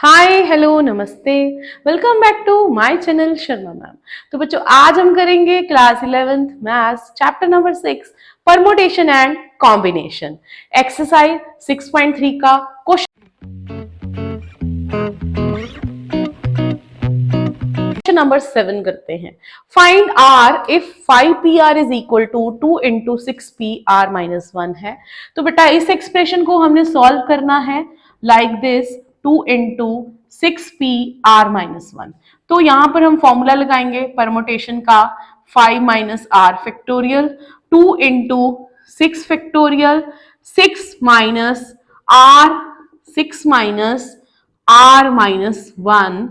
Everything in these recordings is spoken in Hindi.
हाय हेलो नमस्ते। Welcome back to my channel Sharma ma'am. तो बच्चों आज हम करेंगे class 11th maths chapter number 6 permutation and combination exercise 6.3 का क्वेश्चन नंबर 7 करते हैं। Find r if 5pr is equal to 2 into 6pr minus 1 है। तो बेटा इस एक्सप्रेशन को हमने सॉल्व करना है like this 2 into 6pr minus 1। तो यहां पर हम फॉर्मूला लगाएंगे परमुटेशन का 5 minus r factorial 2 into 6 factorial 6 minus r 6 minus r minus 1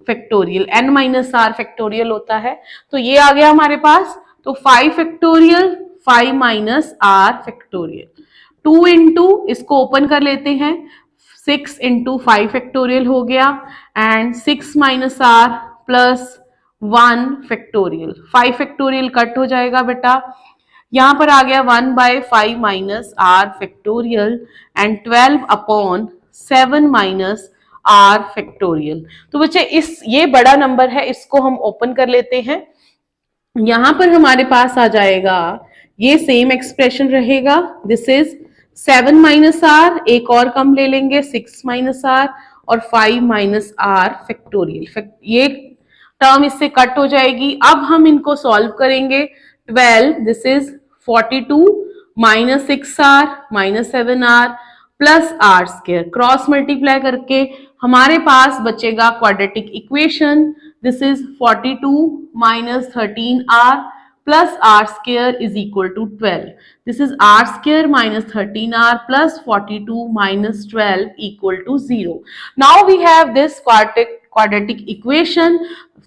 factorial n minus r factorial होता है। तो ये आ गया हमारे पास। तो 5 factorial 5 minus r factorial 2 into इसको ओपन कर लेते हैं 6 इंटू 5 फैक्टोरियल हो गया and 6 minus r plus 1 factorial 5 factorial cut हो जाएगा बेटा। यहां पर आ गया 1 by 5 minus r factorial and 12 upon 7 minus r factorial. तो बच्चे इस ये बड़ा नंबर है, इसको हम ओपन कर लेते हैं। यहां पर हमारे पास आ जाएगा ये सेम एक्सप्रेशन रहेगा। दिस इज 7 माइनस आर, एक और कम ले लेंगे 6 माइनस आर और 5 माइनस आर फैक्टोरियल। ये टर्म इससे कट हो जाएगी। अब हम इनको सॉल्व करेंगे। 12 this is 42 minus 6r minus 7r plus r square cross multiply करके हमारे पास बचेगा quadratic equation. This is 42 minus 13r plus r square is equal to 12। This is r square minus 13r plus 42 minus 12 equal to 0। Now we have this quadratic equation.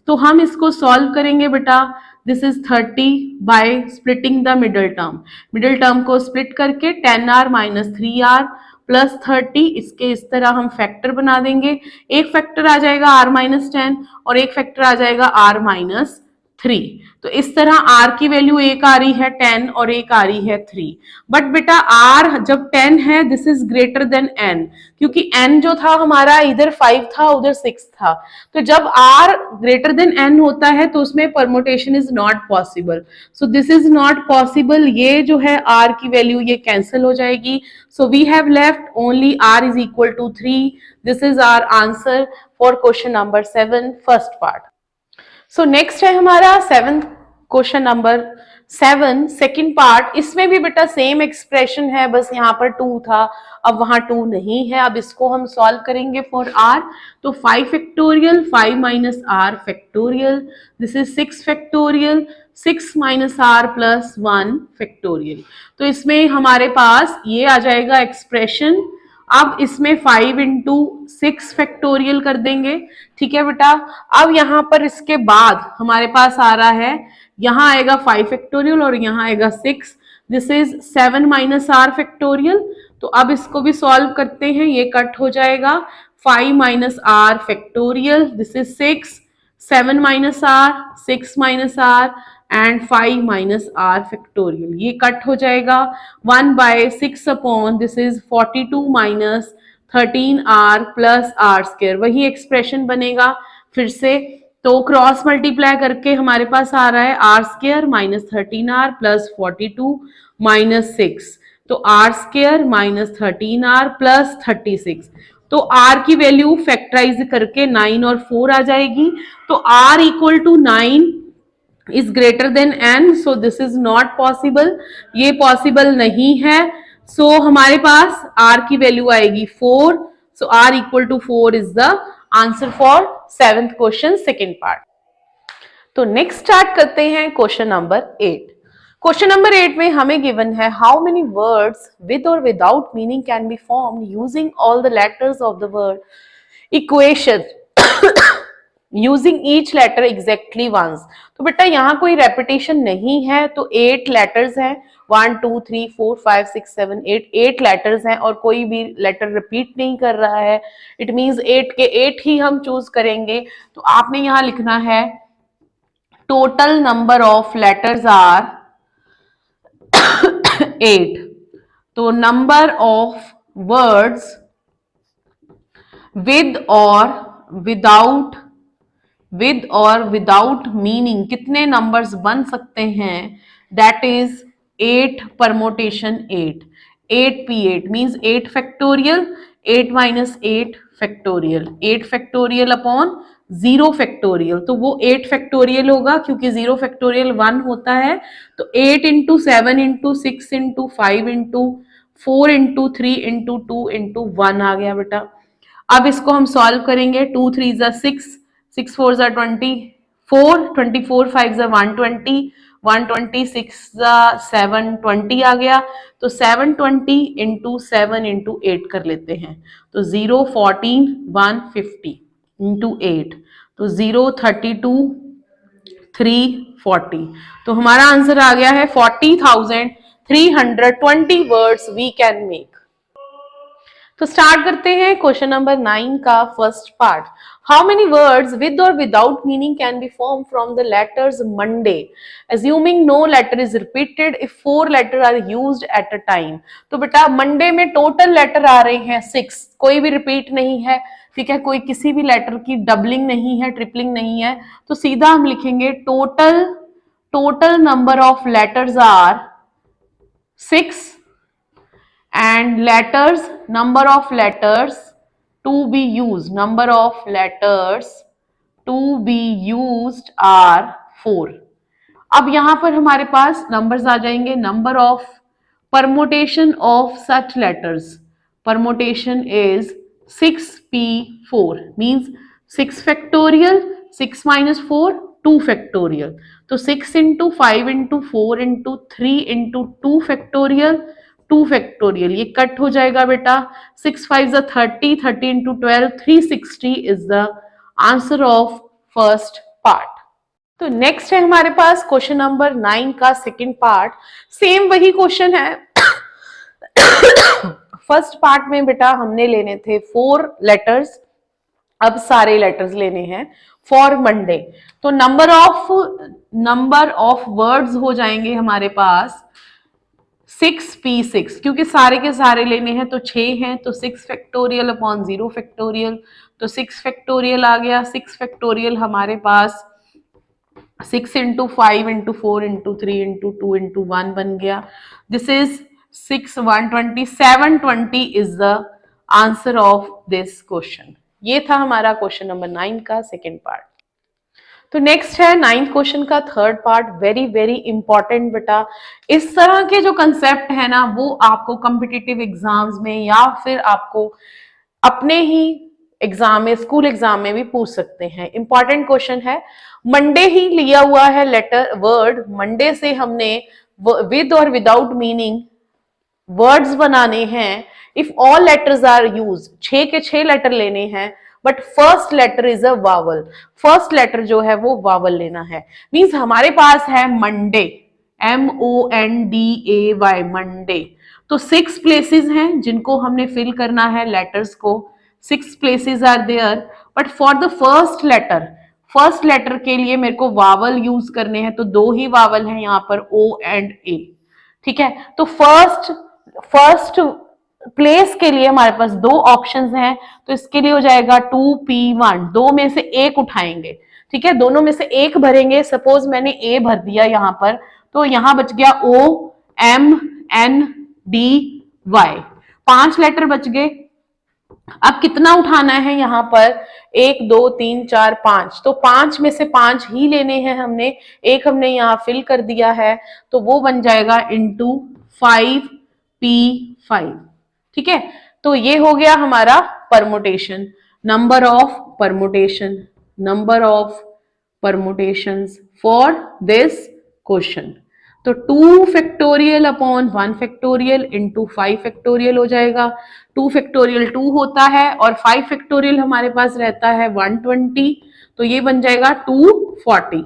तो हम इसको सॉल्व करेंगे बेटा। This is 30 by splitting the middle term. Middle term को स्प्लिट करके 10r माइनस 3r प्लस 30 इसके इस तरह हम फैक्टर बना देंगे। एक फैक्टर आ जाएगा r माइनस 10 और एक फैक्टर आ जाएगा r माइनस 3। तो इस तरह r की वैल्यू एक आ रही है 10 और एक आ रही है 3। बट बेटा r जब 10 है this is greater than n, क्योंकि n जो था हमारा इधर 5 था उधर 6 था। तो जब r ग्रेटर देन n होता है तो उसमें permutation is not possible. So this is not possible. ये जो है r की वैल्यू ये कैंसिल हो जाएगी। So we have left only r is equal to 3। This is our answer for question number 7 first part. So next है हमारा 7th question number 7 second part. इसमें भी बेटा सेम एक्सप्रेशन है, बस यहाँ पर 2 था अब वहां 2 नहीं है। अब इसको हम सॉल्व करेंगे फॉर r। तो 5 factorial 5 minus r factorial this is 6 factorial 6 minus r plus 1 factorial. तो इसमें हमारे पास ये आ जाएगा एक्सप्रेशन। अब इसमें 5 इंटू 6 फैक्टोरियल कर देंगे। ठीक है बेटा। अब यहां पर इसके बाद हमारे पास आ रहा है, यहां आएगा 5 फैक्टोरियल और यहां आएगा 6। This is 7 minus r factorial. तो अब इसको भी सॉल्व करते हैं, ये कट हो जाएगा। 5 minus r factorial this is 6 7 minus r 6 minus r and 5 minus r factorial, ये कट हो जाएगा। 1 by 6 upon this is 42 minus 13r plus r square, वही एक्सप्रेशन बनेगा फिर से। तो क्रॉस मल्टीप्लाई करके हमारे पास आ रहा है r square minus 13r plus 42 minus 6। तो are square minus 13r plus 36। तो r की वैल्यू फैक्टराइज करके 9 और 4 आ जाएगी। तो r equal to 9 is greater than n, so this is not possible, ये पॉसिबल नहीं है। सो हमारे पास r की वैल्यू आएगी 4। So r equal to 4 is the answer for 7th question second part. तो नेक्स्ट स्टार्ट करते हैं क्वेश्चन नंबर 8। क्वेश्चन नंबर 8 में हमें गिवन है हाउ मेनी वर्ड्स विद और without meaning can be formed using all the letters of the word equation using each letter exactly once. तो बेटा यहाँ कोई रेपिटेशन नहीं है, तो 8 लेटर्स हैं 1 2 3 4 5 6 7 8 लेटर्स हैं और कोई भी लेटर रिपीट नहीं कर रहा है। इट मींस 8 के 8 ही हम चूज करेंगे। तो आपने यहाँ लिखना है total number of letters are 8। तो नंबर ऑफ वर्ड्स विद और विदाउट मीनिंग कितने नंबर्स बन सकते हैं, that is 8 permutation 8p8 means 8 factorial 8 minus 8 factorial 8 factorial upon 0 factorial, तो वो 8 फैक्टोरियल होगा क्योंकि 0 फैक्टोरियल 1 होता है, तो 8 into 7 into 6 into 5 into 4 into 3 into 2 into 1 आ गया बेटा। अब इसको हम सॉल्व करेंगे, 2 3 जा 6, 6 4 जा 24, 24 5 जा 120, 120 6 जा 720 आ गया, तो 720 इंटू 7 इंटू 8 कर लेते हैं, तो 0 14 150 इंटू 8, तो 0 32 340, तो हमारा आंसर आ गया है 40,320 वर्ड्स वी कैन मेक। तो स्टार्ट करते हैं क्वेश्चन नंबर 9 का first part. How many words with और without meaning can be form from the letters Monday, assuming no letter is repeated if 4 letter are used at a time. तो बेटा मंडे में टोटल लेटर आ रहे हैं 6, कोई भी रिपीट नहीं है, ठीक है, कोई किसी भी लेटर की डबलिंग नहीं है, ट्रिपलिंग नहीं है, तो सीधा हम लिखेंगे total number of letters are 6 and number of letters to be used are 4। अब यहां पर हमारे पास नंबर्स आ जाएंगे, number of permutation of such letters, permutation is 6p4 means 6 factorial 6 minus 4 2 factorial, तो 6 into 5 into 4 into 3 into 2 factorial 2 factorial, ये कट हो जाएगा बेटा, 6 5 जा 30, 30 into 12 360 is the answer of first part. तो नेक्स्ट है हमारे पास क्वेश्चन नंबर 9 का सेकंड पार्ट। सेम वही क्वेश्चन है फर्स्ट पार्ट में बेटा हमने लेने थे 4 लेटर्स, अब सारे लेटर्स लेने हैं फॉर मंडे, तो नंबर ऑफ वर्ड्स हो जाएंगे हमारे पास 6p6, क्योंकि सारे के सारे लेने हैं तो 6 हैं, तो 6 फैक्टोरियल अपॉन 0 फैक्टोरियल, तो 6 फैक्टोरियल आ गया, 6 फैक्टोरियल हमारे पास 6 into 5 into 4 into 3 into 2 into 1 बन गया, this is 6 120 720 is the answer of this question. ये था हमारा क्वेश्चन नंबर 9 का सेकेंड पार्ट। तो नेक्स्ट है 9th क्वेश्चन का third part, very very important बेटा। इस तरह के जो कंसेप्ट है ना वो आपको कॉम्पिटिटिव एग्जाम्स में या फिर आपको अपने ही एग्जाम में, स्कूल एग्जाम में भी पूछ सकते हैं। इंपॉर्टेंट क्वेश्चन है, मंडे ही लिया हुआ है लेटर वर्ड, मंडे से हमने विद और विदाउट मीनिंग वर्ड्स बनाने हैं। If all letters are use, 6 के 6 लेटर लेने हैं, but first letter is a vowel, first letter जो है वो वावल लेना है। मींस हमारे पास है मंडे, MONDAY मंडे, तो 6 प्लेसेस हैं जिनको हमने फिल करना है लेटर्स को, 6 places are there, but for the first letter के लिए मेरे को वावल यूज करने हैं, तो 2 ही वावल हैं यहाँ पर, O एंड A, ठीक है। तो फर्स्ट प्लेस के लिए हमारे पास 2 ऑप्शंस हैं, तो इसके लिए हो जाएगा 2p1, 2 में से 1 उठाएंगे, ठीक है, दोनों में से 1 भरेंगे। सपोज मैंने A भर दिया यहाँ पर, तो यहां बच गया OMNDY, 5 लेटर बच गए। अब कितना उठाना है यहाँ पर, 1 2 3 4 5, तो 5 में से 5 ही लेने हैं हमने, 1 हमने यहाँ फिल कर दिया है, तो वो बन जाएगा इंटू 5p5, ठीक है। तो ये हो गया हमारा permutation, number of permutations for this question. तो 2 factorial upon 1 factorial into 5 factorial हो जाएगा, 2 फैक्टोरियल 2 होता है और 5 फैक्टोरियल हमारे पास रहता है 120, तो ये बन जाएगा 240।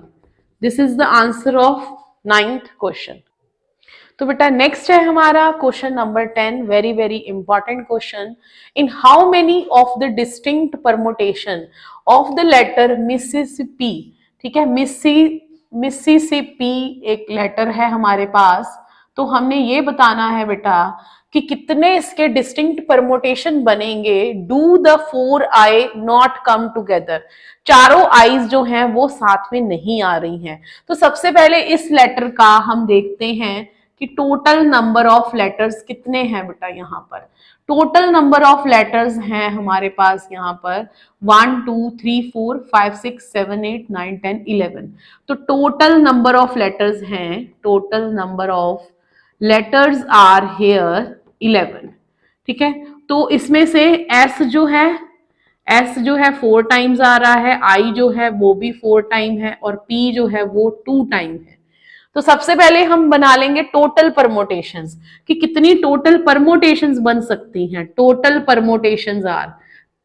This is the answer of 9th question. तो बेटा नेक्स्ट है हमारा question number 10, very very important question. In how many of the distinct permutation of the letter Mississippi, ठीक है, मिसिसिपी एक लेटर है हमारे पास, तो हमने ये बताना है बेटा कि कितने इसके डिस्टिंक्ट परमोटेशन बनेंगे do the 4 I not come together, चारों आईज जो हैं वो साथ में नहीं आ रही हैं। तो सबसे पहले इस लेटर का हम देखते हैं कि टोटल नंबर ऑफ लेटर्स कितने हैं बेटा। यहाँ पर टोटल नंबर ऑफ लेटर्स हैं हमारे पास यहाँ पर 1 2 3 4 5 6 7 8 9 10 11। तो टोटल नंबर ऑफ लेटर्स हैं, total number of letters are here 11। ठीक है, तो इसमें से एस जो है 4 टाइम्स आ रहा है, आई जो है वो भी 4 टाइम है और पी जो है वो 2 टाइम है। तो सबसे पहले हम बना लेंगे टोटल परमोटेशंस कि कितनी टोटल परमोटेशंस बन सकती हैं। टोटल परमोटेशंस आर,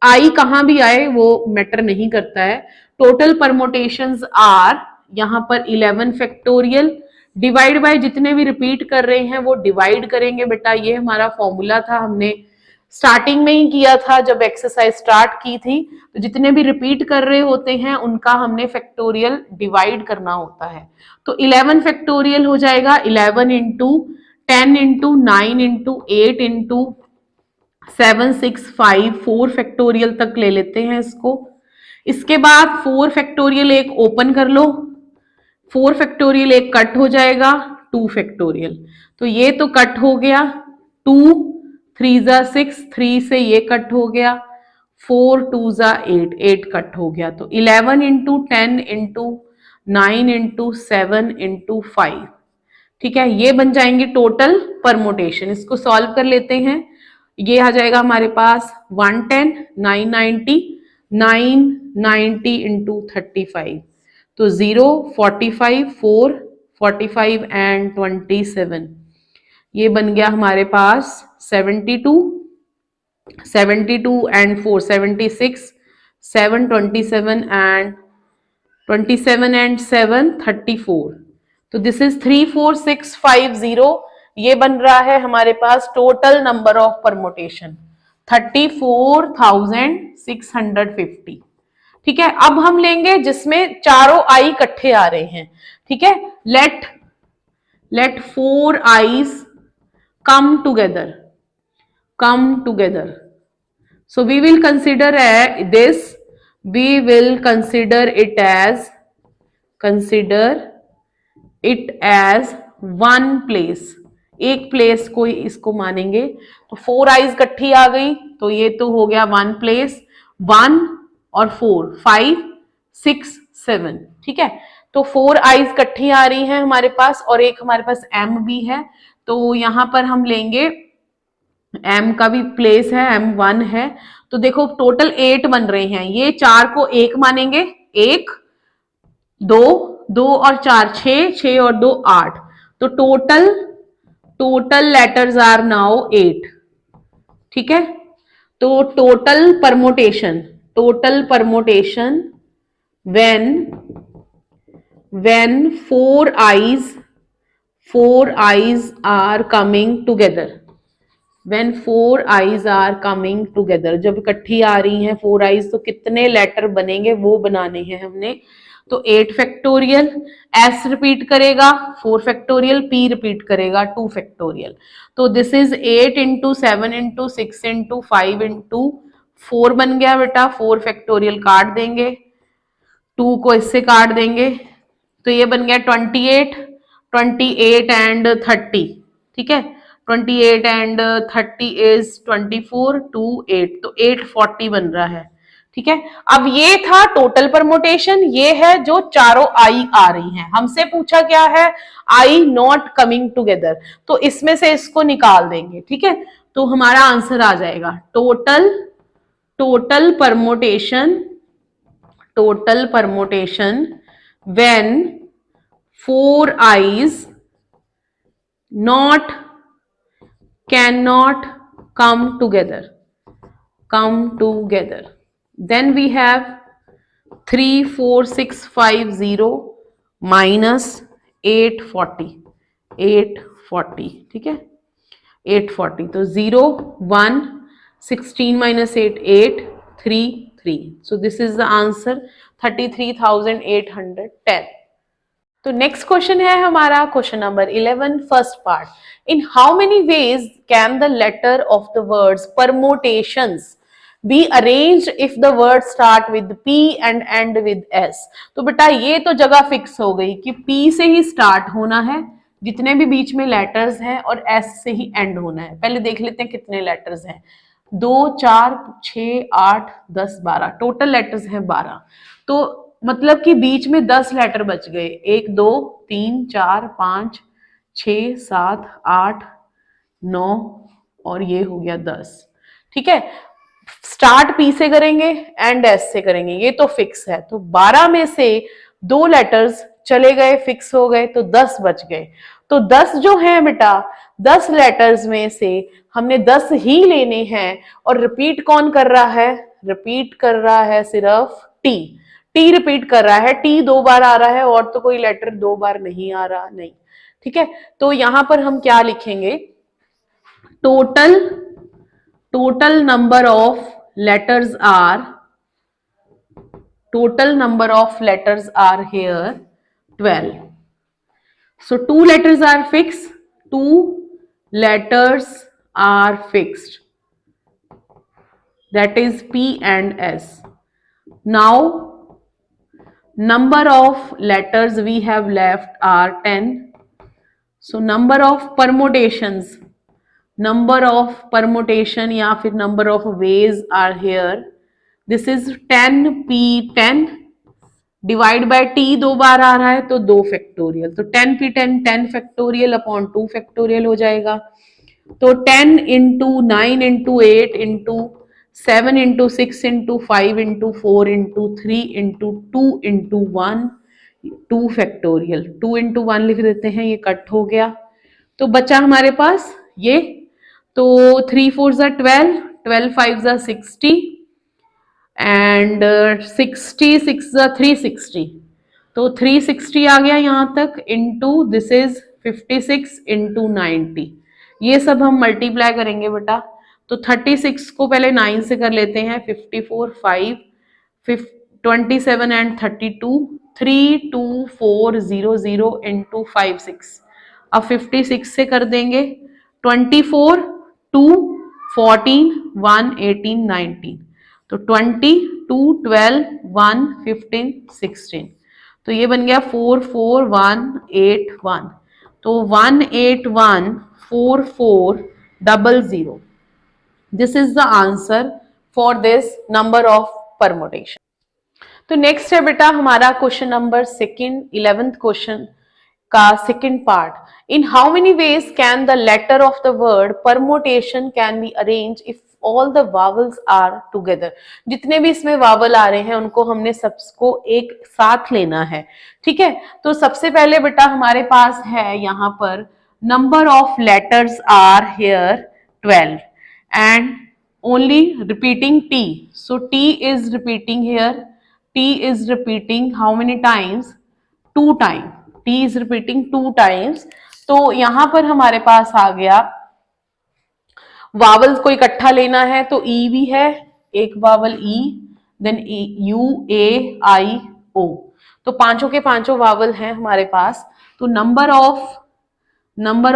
आई कहां भी आए वो मैटर नहीं करता है, टोटल परमोटेशंस आर यहां पर 11 फैक्टोरियल डिवाइड बाय जितने भी रिपीट कर रहे हैं वो डिवाइड करेंगे बेटा। ये हमारा फॉर्मूला था, हमने स्टार्टिंग में ही किया था जब एक्सरसाइज स्टार्ट की थी। तो जितने भी रिपीट कर रहे होते हैं उनका हमने फैक्टोरियल डिवाइड करना होता है। तो 11 फैक्टोरियल हो जाएगा 11 into 10 into 9 into 8 into 7 6 5, 4 factorial तक ले लेते हैं इसको। इसके बाद 4 फैक्टोरियल एक ओपन कर लो, 4 फैक्टोरियल एक कट हो जाएगा 2 फैक्टोरियल। तो ये तो कट हो गया, 2 3 जा 6, 3 से ये कट हो गया, 4 2 जा 8, 8 कट हो गया। तो 11 इंटू 10 इंटू 9 इंटू 7 इंटू 5। ठीक है, ये बन जाएंगे टोटल परमोटेशन। इसको सॉल्व कर लेते हैं। ये आ जाएगा हमारे पास 110 990 990 इंटू 35। तो 0 45 4 45 एंड 27, ये बन गया हमारे पास 72 एंड 4 76, 7 27 एंड 27 एंड 7 34। तो दिस इज 34650। ये बन रहा है हमारे पास टोटल नंबर ऑफ परमोटेशन 34,650। ठीक है, अब हम लेंगे जिसमें चारों आई इकट्ठे आ रहे हैं। ठीक है, let 4 I's come together. So we will consider this, we will consider it as one place, एक प्लेस को इसको मानेंगे। तो 4 आईज इकट्ठी आ गई तो ये तो हो गया 1 प्लेस, 1 और 4 5 6 7। ठीक है, तो 4 आईज इकट्ठी आ रही हैं हमारे पास और एक हमारे पास एम भी है। तो यहां पर हम लेंगे एम का भी प्लेस है, M1 है। तो देखो टोटल 8 बन रहे हैं, ये 4 को 1 मानेंगे, 1 2 2 और 4 6, 6 और 2 8। तो टोटल लेटर्स आर नाउ 8। ठीक है, तो total permutation when 4 eyes are coming together, when 4 eyes are coming together, जब इकट्ठी आ रही हैं 4 eyes तो कितने लेटर बनेंगे वो बनाने हैं हमने। तो 8 फैक्टोरियल, एस रिपीट करेगा 4 फैक्टोरियल, पी रिपीट करेगा 2 फैक्टोरियल। तो this is 8 into 7 into 6 into 5 into 4 बन गया बेटा। 4 फैक्टोरियल काट देंगे, 2 को इससे काट देंगे, तो ये बन गया 28 एंड 30। ठीक है, 28 एंड 30 इज 24 2 8, तो 840 बन रहा है। ठीक है, अब ये था टोटल परमोटेशन, ये है जो चारों आई आ रही हैं। हमसे पूछा क्या है, आई नॉट कमिंग टुगेदर, तो इसमें से इसको निकाल देंगे। ठीक है, तो हमारा आंसर आ जाएगा total permutation when 4 eyes cannot come together, then we have 34650 minus 840। ठीक है, 840, तो 0 1 16 minus 8 8 3 3। So this is the answer 33,810। तो नेक्स्ट क्वेश्चन है हमारा question number 11 first part. In how many ways can the letter of the words permutations be arranged if the word start with P and end with S। तो बेटा ये तो जगह फिक्स हो गई कि P से ही स्टार्ट होना है जितने भी बीच में लेटर्स हैं और S से ही एंड होना है। पहले देख लेते हैं कितने लेटर्स हैं, 2 4 6 8 10 12, टोटल लेटर्स हैं 12। तो मतलब कि बीच में 10 लेटर बच गए, 1 2 3 4 5 6 7 8 9 और ये हो गया 10। ठीक है, स्टार्ट पी से करेंगे एंड एस से करेंगे, ये तो फिक्स है। तो 12 में से 2 लेटर्स चले गए, फिक्स हो गए, तो 10 बच गए। तो 10 जो है बेटा, 10 लेटर्स में से हमने 10 ही लेने हैं। और रिपीट कौन कर रहा है? रिपीट कर रहा है सिर्फ टी। टी रिपीट कर रहा है, टी 2 बार आ रहा है और तो कोई लेटर 2 बार नहीं आ रहा, नहीं। ठीक है, तो यहां पर हम क्या लिखेंगे? Total number of letters are here 12. So 2 letters are fixed. 2 letters are fixed. That is P and S. Now number of letters we have left are 10. So number of permutations या फिर number of ways are here. This is 10p10 divide by T 2 बार आ रहा है तो 2 फैक्टोरियल, तो 10p10 10 फैक्टोरियल अपॉन 2 फैक्टोरियल हो जाएगा। तो 10 into 9 into 8 into 7 into 6 into 5 into 4 into 3 into 2 into 1 2 factorial. 2 into 1 लिख देते हैं, ये कट हो गया। तो बचा हमारे पास ये, तो 3 4 12, 12 5 60 एंड 60 6 360, तो 360 आ गया यहां तक, इंटू दिस इज 56 इंटू 90। ये सब हम मल्टीप्लाई करेंगे बेटा। तो 36 को पहले 9 से कर लेते हैं, 54 5 27 एंड 32 3 2 4 0 0 इंटू 5 6। अब 56 से कर देंगे 24 2 14 1 18 19, तो 20 2 12 1 15 16, तो ये बन गया 4 4 1 8 1, तो 1 8 1 4 4 0 0। This is the answer for this number of permutation. तो नेक्स्ट है बेटा हमारा question number second, 11th question का second part. In how many ways can the letter of the word permutation can be arrange if all the vowels are together. जितने भी इसमें वावल आ रहे हैं उनको हमने सबको एक साथ लेना है। ठीक है, तो सबसे पहले बेटा हमारे पास है यहाँ पर number of letters are here 12 and only repeating T, so T is repeating here, T is repeating how many times? 2 time, T is repeating 2 times. तो यहां पर हमारे पास आ गया वावल्स को इकट्ठा लेना है, तो ई भी है, एक vowel E, then U A I O, तो पांचों के पांचों वावल हैं हमारे पास। तो number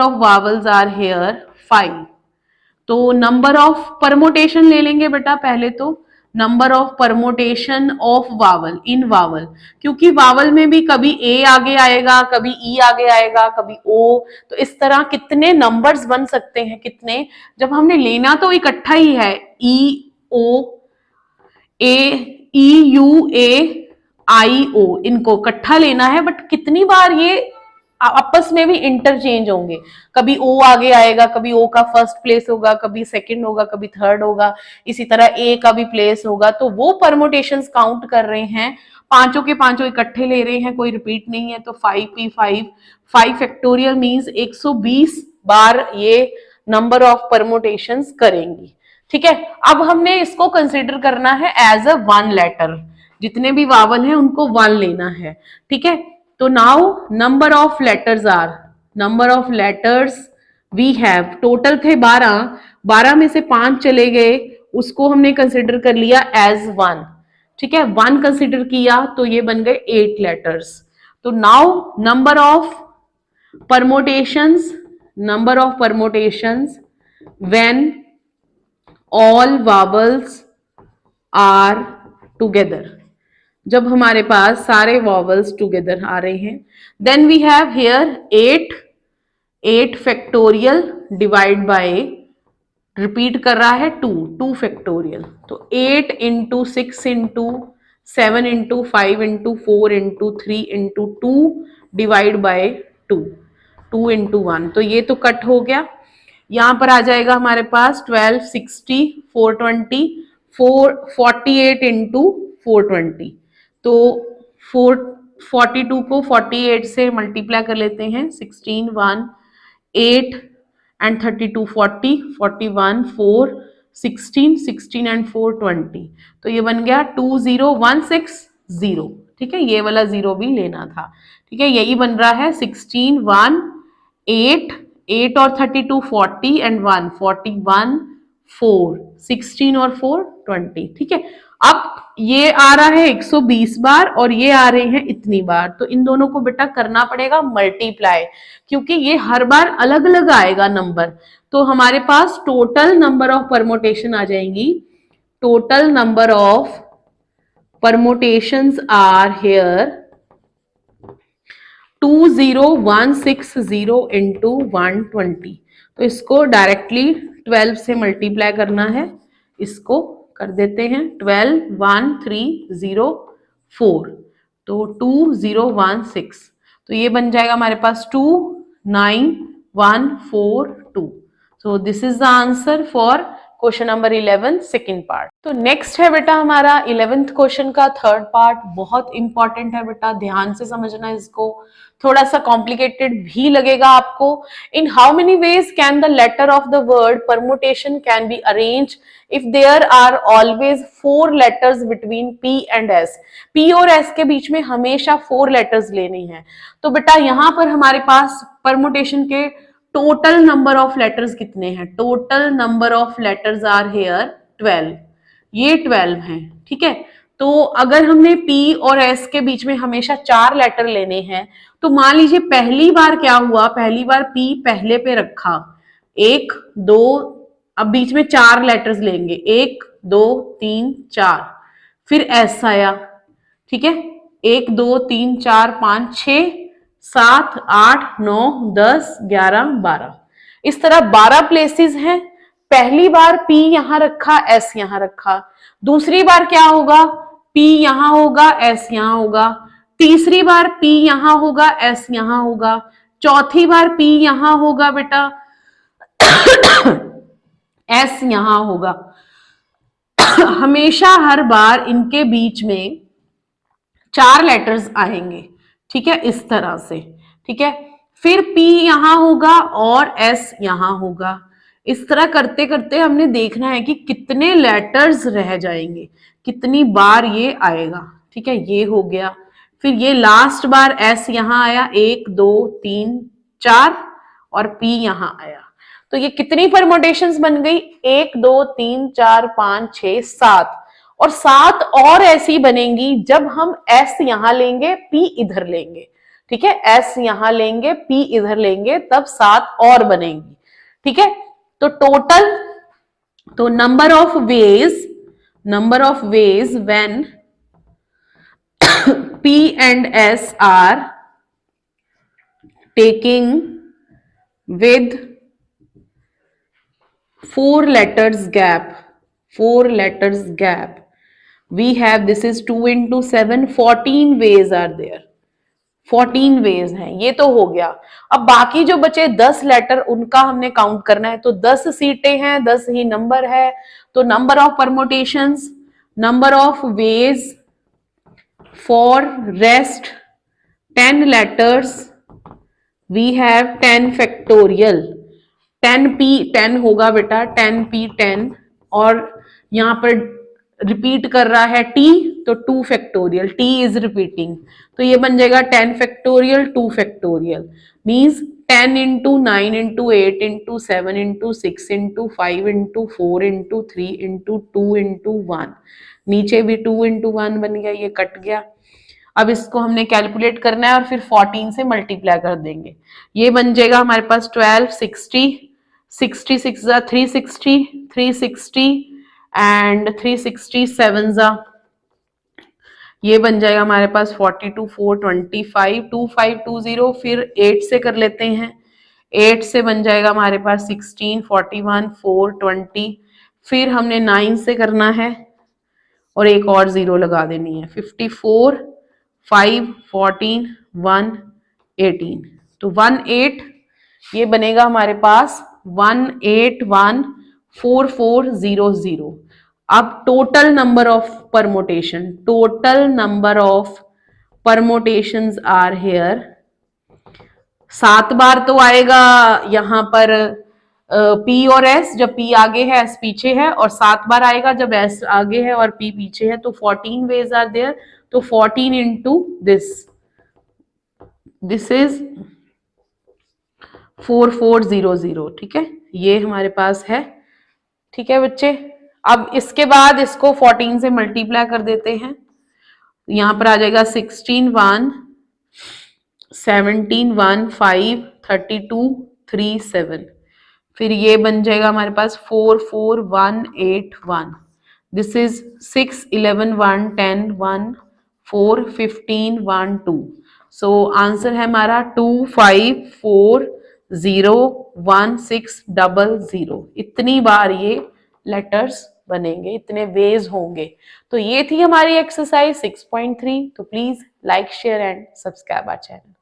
of vowels are here 5। तो नंबर ऑफ परमोटेशन ले लेंगे बेटा पहले, तो number of permutation of vowel in vowel, क्योंकि वावल में भी कभी ए आगे आएगा, कभी ई आगे आएगा, कभी ओ, तो इस तरह कितने नंबर्स बन सकते हैं, कितने, जब हमने लेना तो इकट्ठा ही है, ई ओ ए, ई यू ए आई ओ, इनको इकट्ठा लेना है, बट कितनी बार ये आपस में भी इंटरचेंज होंगे, कभी ओ आगे आएगा, कभी ओ का फर्स्ट प्लेस होगा, कभी सेकंड होगा, कभी थर्ड होगा, इसी तरह ए का भी प्लेस होगा। तो वो परमुटेशंस काउंट कर रहे हैं, पांचों के पांचों इकट्ठे ले रहे हैं, कोई रिपीट नहीं है। तो 5p5 5 फैक्टोरियल मींस 120 बार ये नंबर ऑफ परमुटेशंस करेंगी। ठीक है, अब हमने इसको कंसिडर करना है एज अ 1 लेटर, जितने भी वावल हैं उनको 1 लेना है। ठीक है, तो now number of letters we have, total थे 12 में से 5 चले गए, उसको हमने कंसिडर कर लिया एज 1। ठीक है, 1 कंसिडर किया तो ये बन गए 8 लेटर्स। तो तो now number of permutations when all vowels are together, जब हमारे पास सारे vowels together आ रहे हैं, then we have here 8 factorial divide by, repeat कर रहा है 2 फैक्टोरियल, तो 8 into 6 into 7 into 5 into 4 into 3 into 2 divide by 2 into 1, तो ये तो कट हो गया। यहां पर आ जाएगा हमारे पास 12 60 420 48 इंटू 420, तो 42 को 48 से मल्टीप्लाई कर लेते हैं, 16 1 8 and 32 40 41 4 16 16 and 4 20, तो ये बन गया 20160। ठीक है, ये वाला जीरो भी लेना था। ठीक है, यही बन रहा है 16 1 8 और 32 40 and 1 41 4 16 और 4 20। ठीक है, अब ये आ रहा है 120 बार और ये आ रहे हैं इतनी बार, तो इन दोनों को बेटा करना पड़ेगा मल्टीप्लाई, क्योंकि ये हर बार अलग अलग आएगा नंबर। तो हमारे पास टोटल नंबर ऑफ परमोटेशन आ जाएंगी, total number of permutations are here 20160 into 120, तो इसको डायरेक्टली 12 से मल्टीप्लाई करना है, इसको कर देते हैं 12 1304, तो 2016, तो ये बन जाएगा हमारे पास 29142। सो this is the answer for question number 11 second part. तो नेक्स्ट है बेटा हमारा 11th क्वेश्चन का थर्ड पार्ट, बहुत इंपॉर्टेंट है बेटा, ध्यान से समझना इसको, थोड़ा सा कॉम्प्लिकेटेड भी लगेगा आपको। In how many ways can the letter of the word permutation can be arrange if there are always 4 letters between P and S। P और S के बीच में हमेशा 4 लेटर्स लेनी है। तो बेटा यहां पर हमारे पास परमुटेशन के टोटल नंबर ऑफ लेटर्स कितने हैं? Total number of letters are here 12, ये 12 हैं। ठीक है, तो अगर हमने P और S के बीच में हमेशा 4 लेटर लेने हैं, तो मान लीजिए पहली बार क्या हुआ, पहली बार P पहले पे रखा, 1 2, अब बीच में 4 लेटर्स लेंगे, 1 2 3 4, फिर S आया। ठीक है, 1 2 3 4 5 6 7 8 9 10 11 12, इस तरह 12 प्लेसेस हैं। पहली बार P यहां रखा, S यहां रखा, दूसरी बार क्या होगा, P यहां होगा, S यहां होगा, तीसरी बार P यहां होगा, S यहां होगा, चौथी बार P यहां होगा बेटा, S यहां होगा। हमेशा हर बार इनके बीच में 4 लेटर्स आएंगे। ठीक है, इस तरह से। ठीक है, फिर P यहां होगा और S यहां होगा। इस तरह करते करते हमने देखना है कि कितने लेटर्स रह जाएंगे, कितनी बार ये आएगा। ठीक है, ये हो गया, फिर ये लास्ट बार S यहां आया, 1 2 3 4 और P यहां आया, तो ये कितनी परमुटेशंस बन गई, 1 2 3 4 5 6 7, और 7 और ऐसी बनेंगी जब हम S यहां लेंगे, P इधर लेंगे। ठीक है, S यहां लेंगे, P इधर लेंगे, तब 7 और बनेंगी। ठीक है, तो टोटल, तो number of veg when P and S are taking with 4 letters gap, we have, this is 2 into 7, 14 ways are there, 14 veg हैं। ये तो हो गया। अब बाकी जो बचे 10 लेटर, उनका हमने काउंट करना है। तो 10 सीटें हैं, 10 ही नंबर है, तो number of permutations, number of ways for rest 10 letters, we have 10 factorial, 10P 10 होगा बेटा, 10P 10, और यहां पर रिपीट कर रहा है T, तो 2 फैक्टोरियल, T इज रिपीटिंग, तो ये बन जाएगा 10 factorial 2 factorial, means 10 into 9 into 8 into 7 into 6 into 5 into 4 into 3 into 2 into 1, नीचे भी 2 इंटू 1 बन गया, ये कट गया। अब इसको हमने कैलकुलेट करना है और फिर 14 से मल्टीप्लाई कर देंगे। ये बन जाएगा हमारे पास 12, 60, 66 जा 360, 360 एंड 360 7 जा, ये बन जाएगा हमारे पास 42, 425, 2520, फिर 8 से कर लेते हैं, 8 से बन जाएगा हमारे पास 16, 41, 420, फिर हमने 9 से करना है और एक और जीरो लगा देनी है, 54, 5, 14, 1, 18, तो 18, ये बनेगा हमारे पास 1814400। अब total number of permutations are here, 7 बार तो आएगा यहां पर P और S, जब P आगे है S पीछे है, और 7 बार आएगा जब S आगे है और P पीछे है, तो 14 वेज आर देयर, तो 14 इंटू दिस इज 4400, ठीक है, ये हमारे पास है। ठीक है बच्चे, अब इसके बाद इसको 14 से मल्टीप्लाई कर देते हैं, यहां पर आ जाएगा 16, 1, 17, 1, 5, 32, 3, 7, फिर ये बन जाएगा हमारे पास 4, 4, 1, 8, 1, दिस इज 6, 11, 1, 10, 1, 4, 15, 1, 2, सो आंसर है हमारा 25401600। इतनी बार ये लेटर्स बनेंगे, इतने वेज होंगे। तो ये थी हमारी एक्सरसाइज 6.3। तो please like, share and subscribe our channel.